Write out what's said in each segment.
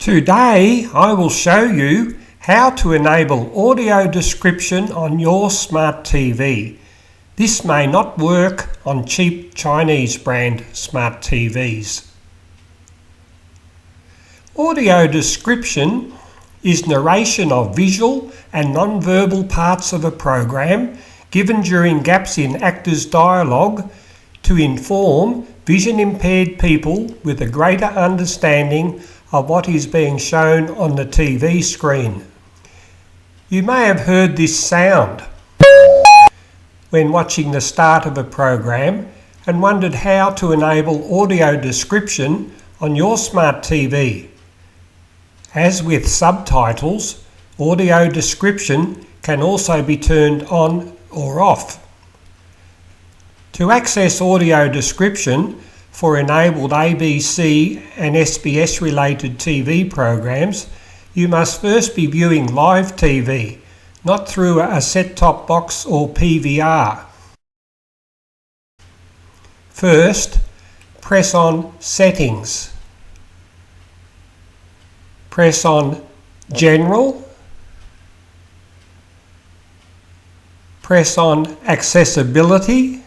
Today I will show you how to enable audio description on your smart TV. This may not work on cheap Chinese brand smart TVs. Audio description is narration of visual and non-verbal parts of a program given during gaps in actors' dialogue to inform vision-impaired people with a greater understanding of what is being shown on the TV screen. You may have heard this sound when watching the start of a program and wondered how to enable audio description on your smart TV. As with subtitles, audio description can also be turned on or off. To access audio description for enabled ABC and SBS related TV programs, you must first be viewing live TV, not through a set-top box or PVR. First, press on Settings. Press on General. Press on Accessibility.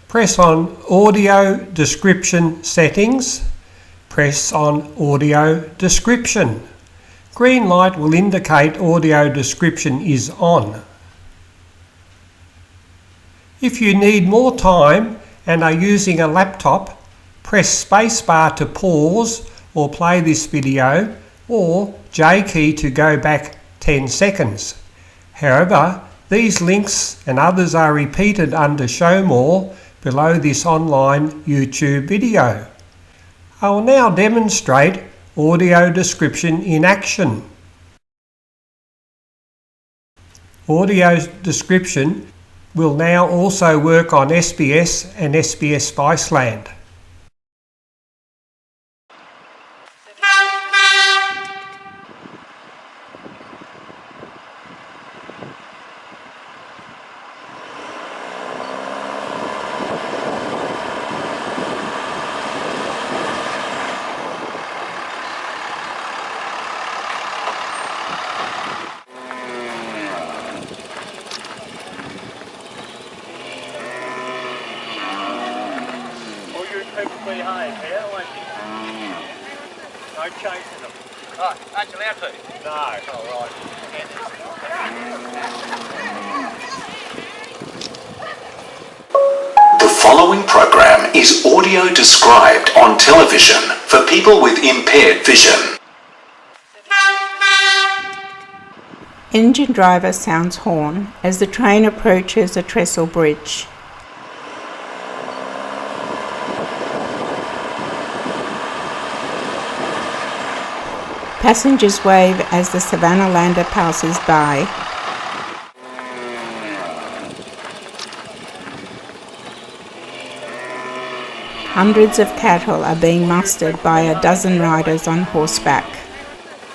Press on Audio Description Settings. Press on Audio Description. Green light will indicate audio description is on. If you need more time and are using a laptop, press spacebar to pause or play this video, or J key to go back 10 seconds. However, these links and others are repeated under Show More below this online YouTube video. I will now demonstrate audio description in action. Audio description will now also work on SBS and SBS Viceland. People behave here, won't you? No chasing them. Oh, aren't you allowed to? No. Oh, right. The following program is audio described on television for people with impaired vision. Engine driver sounds horn as the train approaches a trestle bridge. Passengers wave as the Savannah lander passes by. Hundreds of cattle are being mustered by a dozen riders on horseback.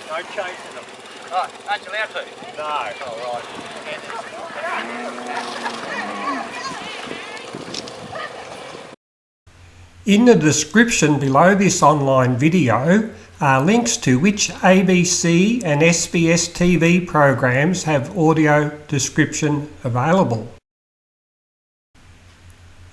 No chasing them. Oh, aren't you allowed to? No. Oh, right. In the description below this online video are links to which ABC and SBS TV programs have audio description available.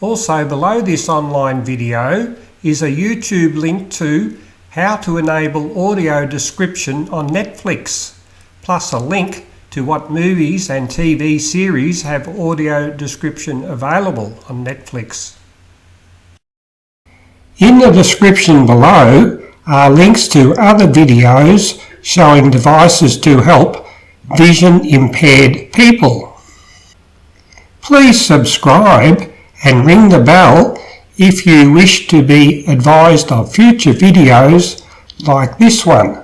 Also below this online video is a YouTube link to how to enable audio description on Netflix, plus a link to what movies and TV series have audio description available on Netflix. In the description below are links to other videos showing devices to help vision-impaired people. Please subscribe and ring the bell if you wish to be advised of future videos like this one.